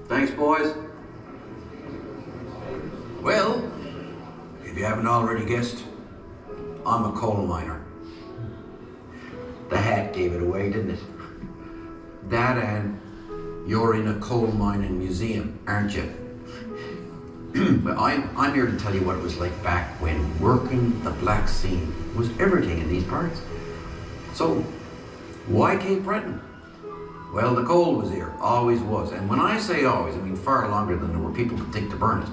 Thanks, boys. Well, if you haven't already guessed, I'm a coal miner. The hat gave it away, didn't it? That and you're in a coal mining museum, aren't you? But I'm here to tell you what it was like back when working the black scene was everything in these parts. So, why Cape Breton? Well, the coal was here, always was. And when I say always, I mean far longer than there were people could take to burn it.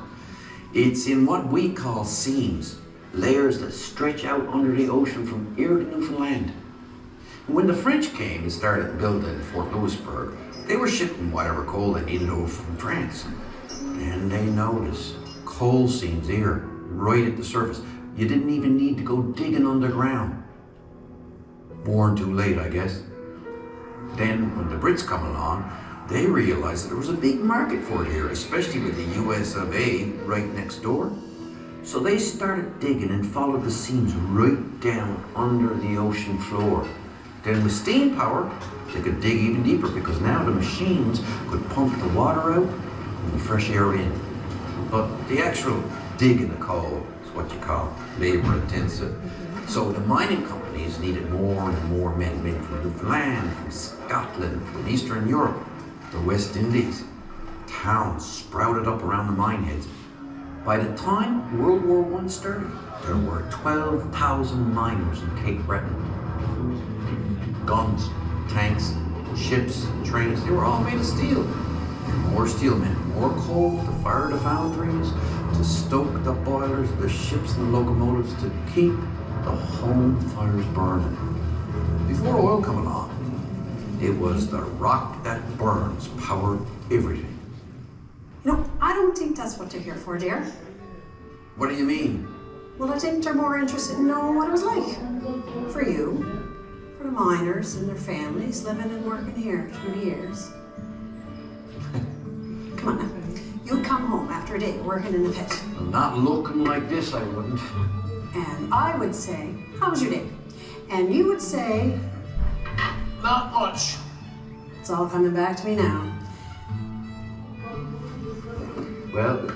It's in what we call seams, layers that stretch out under the ocean from here to Newfoundland. And when the French came and started building Fort Louisbourg, they were shipping whatever coal they needed over from France. And they noticed coal seams here, right at the surface. You didn't even need to go digging underground. Born too late, I guess. Then, when the Brits come along, they realized that there was a big market for it here, especially with the US of A right next door. So they started digging and followed the seams right down under the ocean floor. Then with steam power, they could dig even deeper because now the machines could pump the water out and the fresh air in. But the actual digging the coal is what you call labor intensive. So the mining companies needed more and more men from Newfoundland, from Scotland, from Eastern Europe, the West Indies. Towns sprouted up around the mine heads. By the time World War I started, there were 12,000 miners in Cape Breton. Guns, tanks, ships, trains, they were all made of steel. And more steel meant more coal to fire the foundries, to stoke the boilers, the ships and the locomotives, to keep the home fires burning. Before oil came along, it was the rock that burns powered everything. You know, I don't think that's what they're here for, dear. What do you mean? Well, I think they're more interested in knowing what it was like. For you, for the miners and their families living and working here through the years. Come on now. You'd come home after a day working in the pit. Not looking like this, I wouldn't. And I would say, how was your day? And you would say, not much. It's all coming back to me now. Well,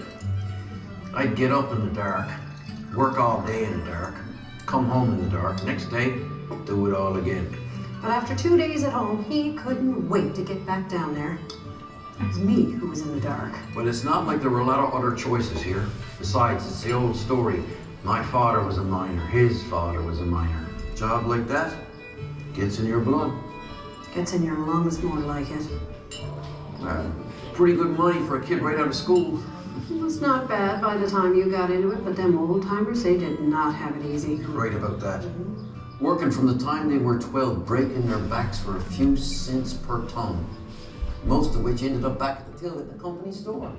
I'd get up in the dark, work all day in the dark, come home in the dark, next day, do it all again. But after 2 days at home, he couldn't wait to get back down there. It was me who was in the dark. Well, it's not like there were a lot of other choices here. Besides, it's the old story. My father was a miner, his father was a miner. A job like that gets in your blood. Gets in your lungs, more like it. Pretty good money for a kid right out of school. It was not bad by the time you got into it, but them old-timers, they did not have it easy. You're right about that. Working from the time they were 12, breaking their backs for a few cents per ton. Most of which ended up back at the till at the company store.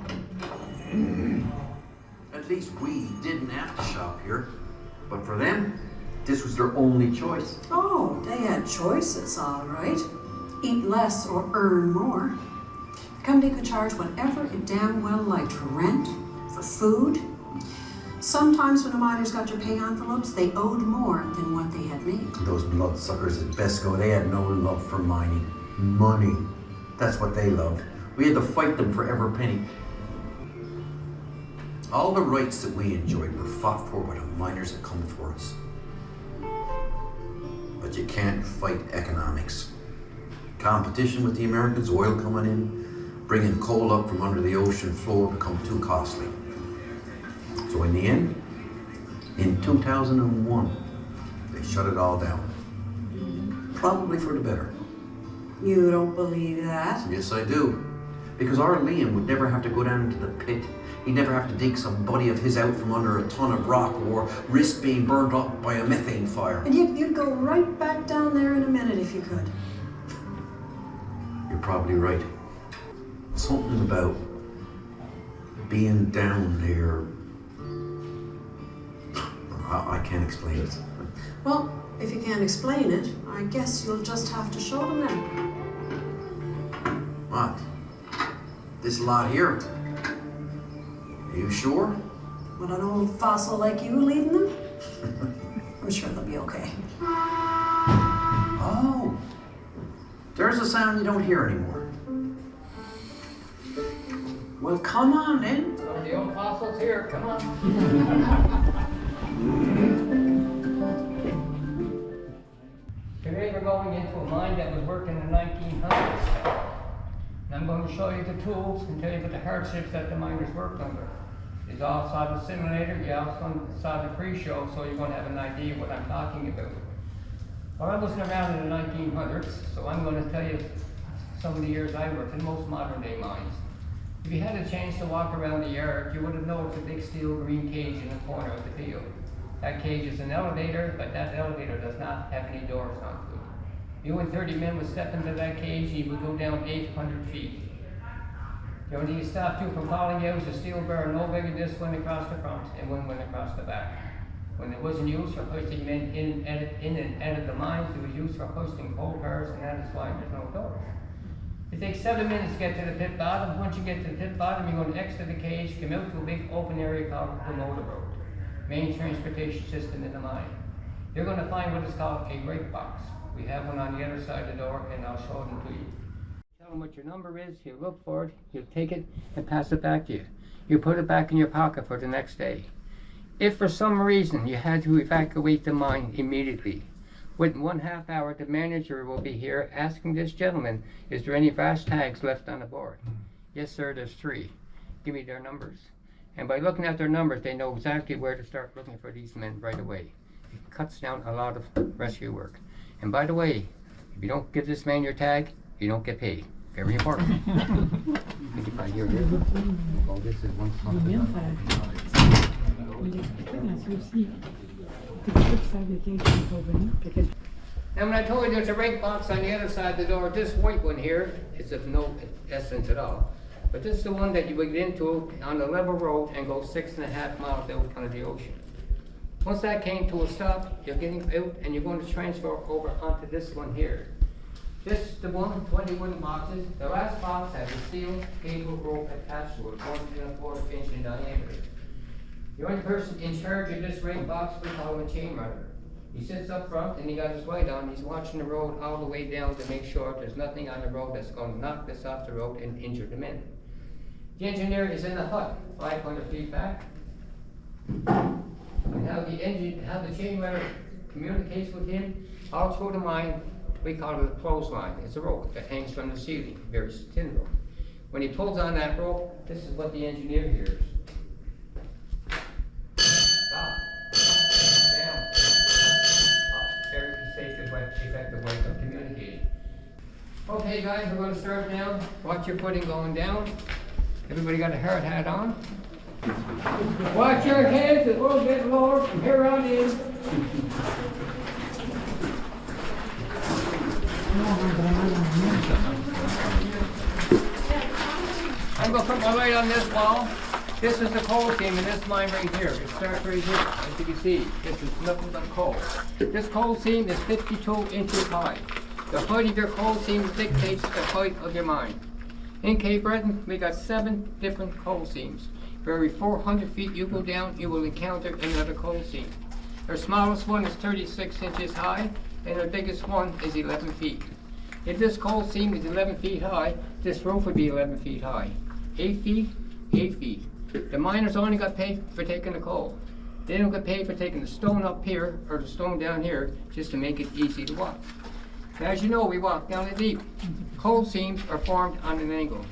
At least we didn't have to shop here. But for them, this was their only choice. Oh, they had choices, all right. Eat less or earn more. The company could charge whatever it damn well liked for rent, for food. Sometimes when the miners got their pay envelopes, they owed more than what they had made. Those bloodsuckers at Besco, they had no love for mining. Money. That's what they loved. We had to fight them for every penny. All the rights that we enjoyed were fought for by the miners that come before us. But you can't fight economics. Competition with the Americans, oil coming in, bringing coal up from under the ocean floor become too costly. So in the end, in 2001, they shut it all down. Probably for the better. You don't believe that? Yes, I do. Because our Liam would never have to go down into the pit. He'd never have to dig some buddy of his out from under a ton of rock or risk being burned up by a methane fire. And you'd go right back down there in a minute if you could. You're probably right. Something about being down there. I can't explain it. Well, if you can't explain it, I guess you'll just have to show them then. What? This lot here? Are you sure? With an old fossil like you leading them, I'm sure they'll be okay. Oh, there's a sound you don't hear anymore. Well, come on then. The old fossils here, come on. Today we're going into a mine that was working in the 1900s. And I'm going to show you the tools and tell you about the hardships that the miners worked under. It's all inside the simulator, you also inside the pre-show, so you're going to have an idea of what I'm talking about. Well, I wasn't around in the 1900s, so I'm going to tell you some of the years I worked in most modern day mines. If you had a chance to walk around the yard, you would have noticed a big steel green cage in the corner of the field. That cage is an elevator, but that elevator does not have any doors onto it. You and 30 men would step into that cage, you would go down 800 feet. The only thing you stopped you from falling out was a steel bar no bigger than this one across the front and one went across the back. When it wasn't used for hoisting men in and out of the mines, it was used for hoisting coal cars, and that is why there's no doors. It takes 7 minutes to get to the pit bottom. Once you get to the pit bottom, you're going to exit the cage, come out to a big open area called the motor road, main transportation system in the mine. You're going to find what is called a brake box. We have one on the other side of the door, and I'll show them to you. Tell them what your number is, you look for it, you take it, and pass it back to you. You put it back in your pocket for the next day. If for some reason you had to evacuate the mine immediately, within 1/2 hour, the manager will be here asking this gentleman, is there any brass tags left on the board? Yes, sir, there's 3. Give me their numbers. And by looking at their numbers, they know exactly where to start looking for these men right away. It cuts down a lot of rescue work. And by the way, if you don't give this man your tag, you don't get paid. Very important. Here. Oh, this is one spot. Now when I told you there's a brake box on the other side of the door, this white one here is of no essence at all. But this is the one that you would get into on the level road and go 6.5 miles out onto the ocean. Once that came to a stop, you're getting out and you're going to transfer over onto this one here. This is the 20 wooden boxes. The last box has a steel cable rope attached to it, 1.25 inch in diameter. The only person in charge of this brake box, we call him a chain runner. He sits up front and he got his light on. He's watching the road all the way down to make sure there's nothing on the road that's going to knock this off the road and injure the men. The engineer is in the hut, 500 feet back. And how the chain runner communicates with him all through the mine, we call it a clothesline. It's a rope that hangs from the ceiling, very thin rope. When he pulls on that rope, this is what the engineer hears. Stop. Down. Up. Very safe and effective way of communicating. Okay guys, we're going to start now. Watch your footing going down. Everybody got a hard hat on? Watch your heads, it will get lower from here on in. I'm going to put my light on this wall. This is the coal seam in this mine right here. It starts right here, as you can see. This is nothing but coal. This coal seam is 52 inches high. The height of your coal seam dictates the height of your mine. In Cape Breton, we got 7 different coal seams. For every 400 feet you go down, you will encounter another coal seam. Our smallest one is 36 inches high, and our biggest one is 11 feet. If this coal seam is 11 feet high, this roof would be 11 feet high. 8 feet, 8 feet. The miners only got paid for taking the coal. They don't get paid for taking the stone up here or the stone down here just to make it easy to walk. Now, as you know, we walk down it deep. Coal seams are formed on an angle,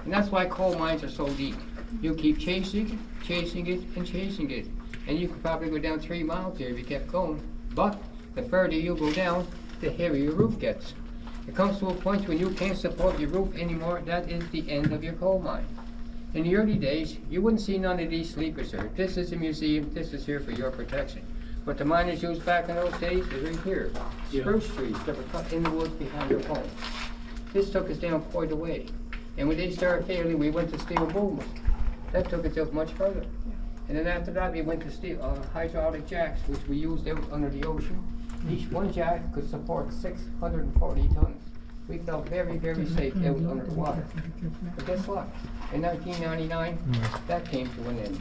and that's why coal mines are so deep. You keep chasing it, and chasing it. And you could probably go down 3 miles here if you kept going. But the further you go down, the heavier your roof gets. It comes to a point when you can't support your roof anymore. That is the end of your coal mine. In the early days, you wouldn't see none of these sleepers here. This is a museum. This is here for your protection. What the miners used back in those days is right here. Spruce trees that were cut in the woods behind their homes. This took us down quite a way. And when they started failing, we went to steel booms. That took us out much further. And then after that, we went to steel hydraulic jacks, which we used out under the ocean. Each one jack could support 640 tons. We felt very, very safe out under the water. But guess what? In 1999, that came to an end.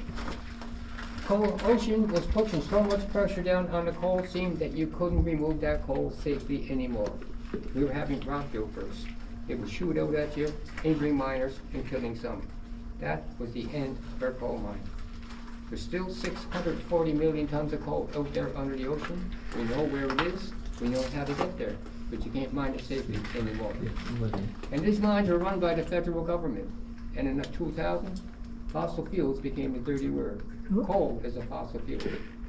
ocean was putting so much pressure down on the coal seam that you couldn't remove that coal safely anymore. We were having rock bursts. It would shoot out at you, injuring miners and killing some. That was the end of our coal mine. There's still 640 million tons of coal out there under the ocean. We know where it is, we know how to get there, but you can't mine it safely anymore. And these mines are run by the federal government. And in 2000, fossil fuels became a dirty word. Coal is a fossil fuel.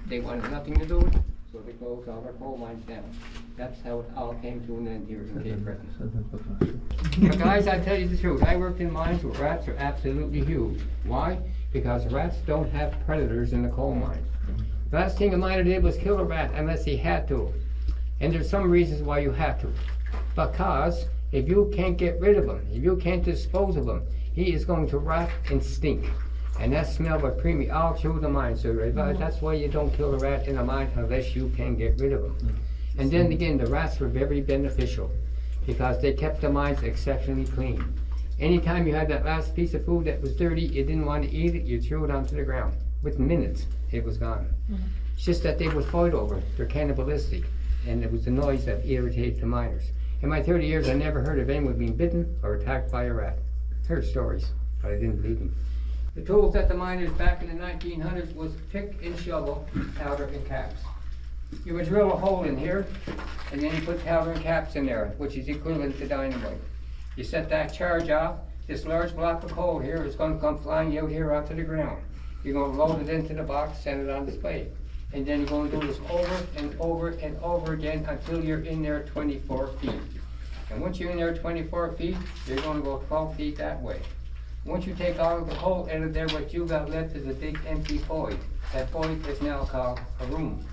They wanted nothing to do with it, so they closed all our coal mines down. That's how it all came to an end here in Cape Breton. But guys, I tell you the truth, I worked in mines where rats are absolutely huge. Why? Because rats don't have predators in the coal mine. The last thing a miner did was kill a rat unless he had to. And there's some reasons why you have to. Because if you can't get rid of him, if you can't dispose of him, he is going to rot and stink. And that smell will permeate all through the mine. So that's why you don't kill a rat in a mine unless you can get rid of them. And then again, the rats were very beneficial because they kept the mines exceptionally clean. Anytime you had that last piece of food that was dirty, you didn't want to eat it, you threw it onto the ground. Within minutes, it was gone. It's just that they would fight over it. They're cannibalistic. And it was the noise that irritated the miners. In my 30 years, I never heard of anyone being bitten or attacked by a rat. Heard stories, but I didn't believe them. The tools that the miners back in the 1900s was pick and shovel, powder and caps. You would drill a hole in here, and then you put powder and caps in there, which is equivalent to dynamite. You set that charge off, this large block of coal here is going to come flying out here onto the ground. You're going to load it into the box, send it on display. And then you're going to do this over and over and over again until you're in there 24 feet. And once you're in there 24 feet, you're going to go 12 feet that way. Once you take all of the coal out of there, what you got left is a big empty void. That void is now called a room.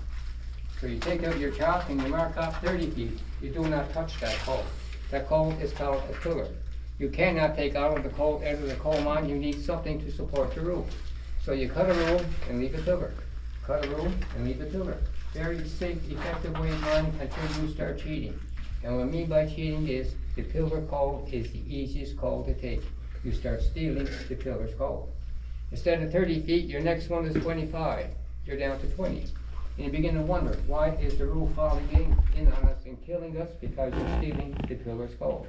So you take out your chalk and you mark off 30 feet. You do not touch that coal. That coal is called a pillar. You cannot take all of the coal out of the coal mine. You need something to support the roof. So you cut a room and leave a pillar. Cut a room and leave a pillar. Very safe, effective way of mining until you start cheating. And what I mean by cheating is the pillar coal is the easiest coal to take. You start stealing the pillar's coal. Instead of 30 feet, your next one is 25. You're down to 20. And you begin to wonder, why is the roof falling in on us and killing us? Because you're stealing the pillar's coal.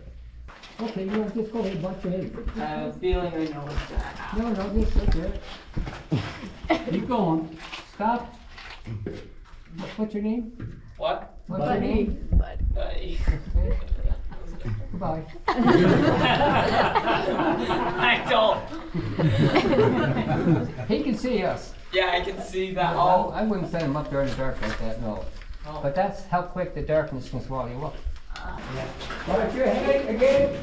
Okay, you want to just go ahead and butt your head. I have a feeling I know what's that. No, just sit there. Keep going. Stop. What's your name? What? What's your name? Buddy. Goodbye. I don't. He can see us. Yeah, I can see that. Oh, I wouldn't send him up there in the dark like that, no. Oh. But that's how quick the darkness can swallow you up. Watch your head again.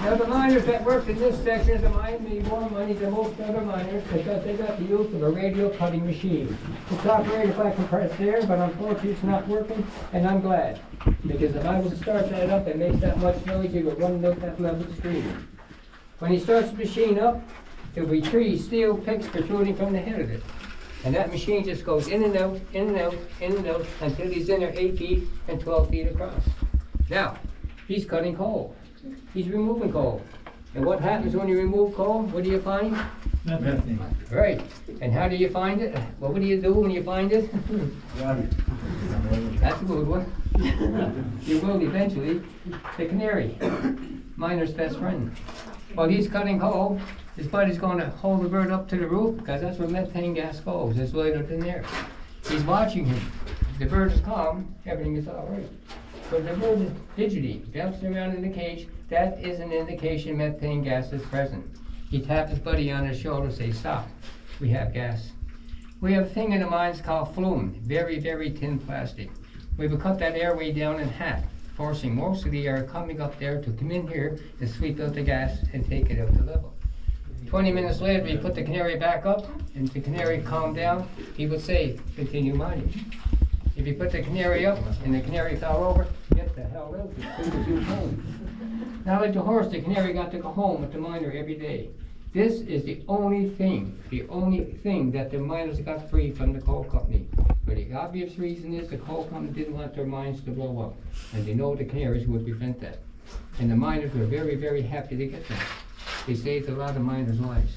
Now the miners that worked in this section of the mine made more money than most other miners because they got the use of a radio cutting machine. It's operated by compressed air, but unfortunately it's not working, and I'm glad. Because if I was to start that up and make that much noise, you would run out that level stream. When he starts the machine up, there'll be 3 steel picks protruding from the head of it. And that machine just goes in and out, in and out, in and out, until he's in there 8 feet and 12 feet across. Now, he's cutting coal. He's removing coal. And what happens when you remove coal? What do you find? Nothing. Right. And how do you find it? Well, what do you do when you find it? That's a good one. You will eventually. The canary, miner's best friend. While he's cutting coal, his buddy's going to hold the bird up to the roof because that's where methane gas goes. It's lighter than there. He's watching him. The bird is calm. Everything is all right. But the bird is fidgety, bouncing around in the cage. That is an indication methane gas is present. He tapped his buddy on his shoulder and says, "Stop, we have gas." We have a thing in the mines called flume, very, very thin plastic. We would cut that airway down in half, forcing most of the air coming up there to come in here and sweep out the gas and take it out to level. 20 minutes later, we put the canary back up, and the canary calmed down. He would say, "Continue mining." If you put the canary up and the canary fell over, get the hell out as soon as you can. Now like the horse, the canary got to go home with the miner every day. This is the only thing that the miners got free from the coal company. For the obvious reason is the coal company didn't want their mines to blow up. And they know the canaries would prevent that. And the miners were very, very happy to get them. They saved a lot of miners' lives.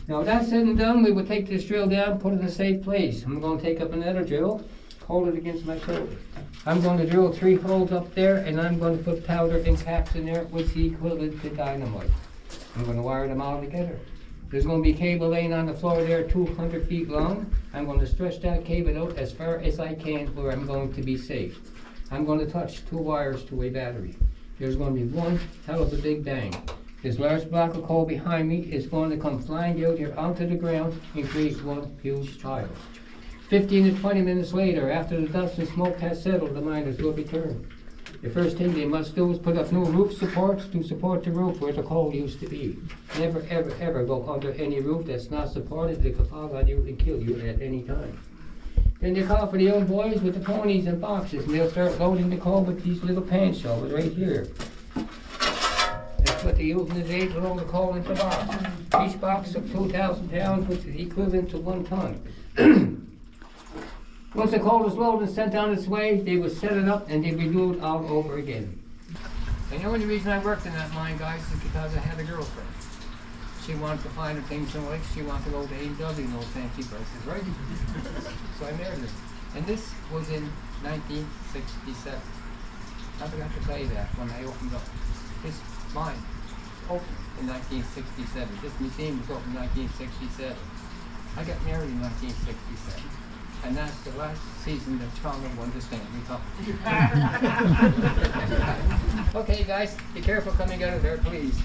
Now that's said and done, we will take this drill down, put it in a safe place. I'm going to take up another drill, hold it against my shoulder. I'm going to drill 3 holes up there, and I'm going to put powder and caps in there, which is equivalent to dynamite. I'm going to wire them all together. There's going to be cable laying on the floor there 200 feet long. I'm going to stretch that cable out as far as I can where I'm going to be safe. I'm going to touch 2 wires to a battery. There's going to be one hell of a big bang. This large block of coal behind me is going to come flying out here onto the ground and create one huge pile. 15 to 20 minutes later, after the dust and smoke has settled, the miners will return. The first thing they must do is put up new roof supports to support the roof where the coal used to be. Never, ever, ever go under any roof that's not supported. They could fall on you and kill you at any time. Then they call for the old boys with the ponies and boxes, and they'll start loading the coal with these little pan shovels right here. That's what they use today to load the coal into the box. Each box of 2,000 pounds, which is equivalent to 1 ton. Once the coal is loaded and sent on its way, they would set it up and they'd redo it all over again. And the only reason I worked in that mine, guys, is because I had a girlfriend. She wanted to find the things in life. She wanted to go to AW and those fancy places, right? So I married her. And this was in 1967. I forgot to tell you that when I opened up. This mine opened in 1967. This museum was opened in 1967. I got married in 1967. And that's the last season that Chandler won the Stanley Cup. Okay, guys, be careful coming out of there, please.